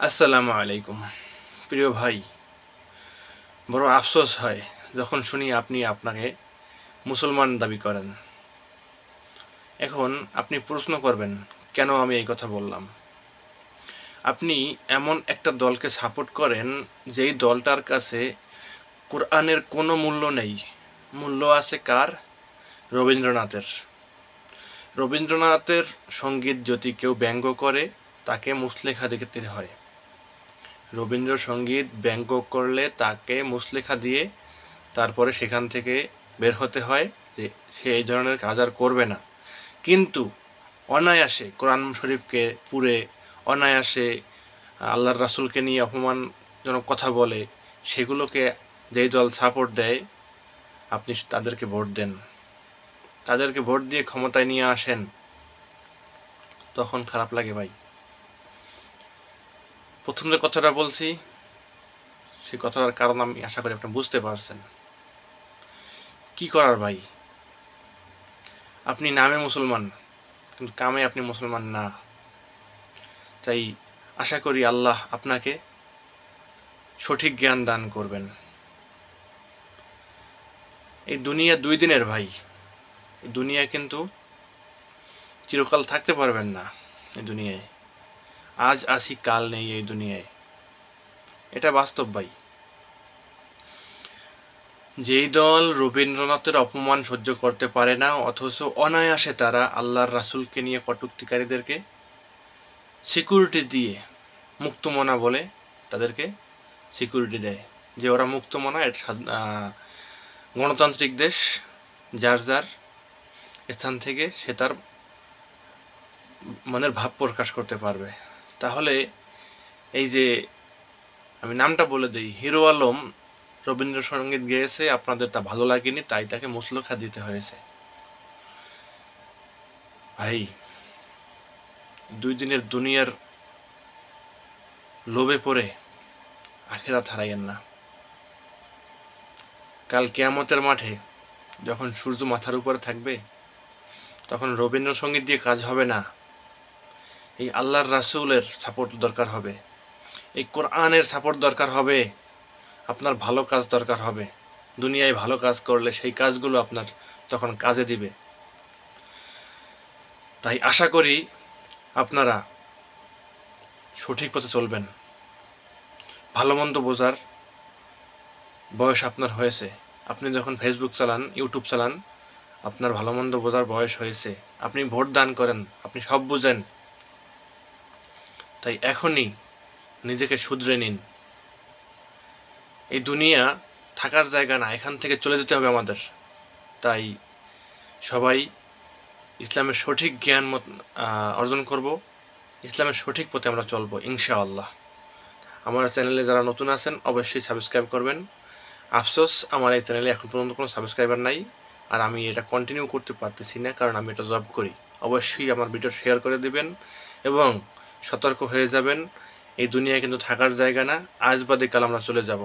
আসসালামু আলাইকুম। প্রিয় ভাই, বড় আফসোস হয় যখন শুনি আপনি আপনাকে মুসলমান দাবি করেন। এখন আপনি প্রশ্ন করবেন, কেন আমি এই কথা বললাম? আপনি এমন একটা দলকে সাপোর্ট করেন যেই দলটার কাছে কোরআনের কোনো মূল্য নেই। মূল্য আছে কার? রবীন্দ্রনাথের। রবীন্দ্রনাথের সঙ্গীত যদি কেউ ব্যঙ্গ করে তাকে মুচলেখা দিতে হয়। রবীন্দ্রসঙ্গীত ব্যঙ্গ করলে তাকে মুচলেখা দিয়ে তারপরে সেখান থেকে বের হতে হয় যে সে এই ধরনের কাজ আর করবে না। কিন্তু অনায়াসে কোরআন শরীফকে পুড়ে, অনায়াসে আল্লাহর রাসূলকে নিয়ে অপমানজনক কথা বলে, সেগুলোকে যেই দল সাপোর্ট দেয় আপনি তাদেরকে ভোট দেন, তাদেরকে ভোট দিয়ে ক্ষমতায় নিয়ে আসেন, তখন খারাপ লাগে ভাই। প্রথম যে কথাটা বলছি সেই কথাটার কারণ আমি আশা করি আপনি বুঝতে পারছেন। কি করার ভাই, আপনি নামে মুসলমান কিন্তু কামে আপনি মুসলমান না। তাই আশা করি আল্লাহ আপনাকে সঠিক জ্ঞান দান করবেন। এই দুনিয়া 2 দিনের ভাই। এই দুনিয়া কিন্তু চিরকাল থাকতে পারবেন না। এই দুনিয়ায় আজ আসি কাল নেই, এই দুনিয়ায় এটা বাস্তব ভাই। যেই দল রবীন্দ্রনাথের অপমান সহ্য করতে পারে না, অথচ অনায়াসে তারা আল্লাহর রাসূলকে নিয়ে কটূক্তিকারীদেরকে সিকিউরিটি দিয়ে, মুক্তমনা বলে তাদেরকে সিকিউরিটি দেয় যে ওরা মুক্তমনা, গণতান্ত্রিক দেশ, যার যার স্থান থেকে সে তার মনের ভাব প্রকাশ করতে পারবে। তাহলে এই যে আমি নামটা বলে দিই, হিরো আলম রবীন্দ্রসঙ্গীত গেয়েছে, আপনাদের তা ভালো লাগেনি, তাই তাকে মুচলেখা দিতে হয়েছে। ভাই, 2 দিনের দুনিয়ার লোভে পড়ে আখিরাত হারাইয়েন না। কাল কিয়ামতের মাঠে যখন সূর্য মাথার উপরে থাকবে তখন রবীন্দ্রসঙ্গীত দিয়ে কাজ হবে না। এই আল্লাহর রাসূলের সাপোর্ট দরকার হবে, এই কোরআনের সাপোর্ট দরকার হবে, আপনার ভালো কাজ দরকার হবে। দুনিয়ায় ভালো কাজ করলে সেই কাজগুলো আপনার তখন কাজে দিবে। তাই আশা করি আপনারা সঠিক পথে চলবেন। ভালো মন্দ বোঝার বয়স আপনার হয়েছে। আপনি যখন ফেসবুক চালান, ইউটিউব চালান, আপনার ভালো মন্দ বোঝার বয়স হয়েছে। আপনি ভোট দান করেন, আপনি সব বুঝেন। তাই এখনই নিজেকে শুধরে নিন। এই দুনিয়া থাকার জায়গা না, এখান থেকে চলে যেতে হবে আমাদের। তাই সবাই ইসলামের সঠিক জ্ঞান অর্জন করব, ইসলামের সঠিক পথে আমরা চলবো ইনশাআল্লাহ। আমার চ্যানেলে যারা নতুন আছেন অবশ্যই সাবস্ক্রাইব করবেন। আফসোস আমার এই চ্যানেলে এখন পর্যন্ত কোনো সাবস্ক্রাইবার নাই, আর আমি এটা কন্টিনিউ করতে পারতেছি না, কারণ আমি এটা জব করি। অবশ্যই আমার ভিডিও শেয়ার করে দিবেন এবং সতর্ক হয়ে যাবেন। এই দুনিয়া কিন্তু থাকার জায়গা না, আজ বাদে কাল আমরা চলে যাব।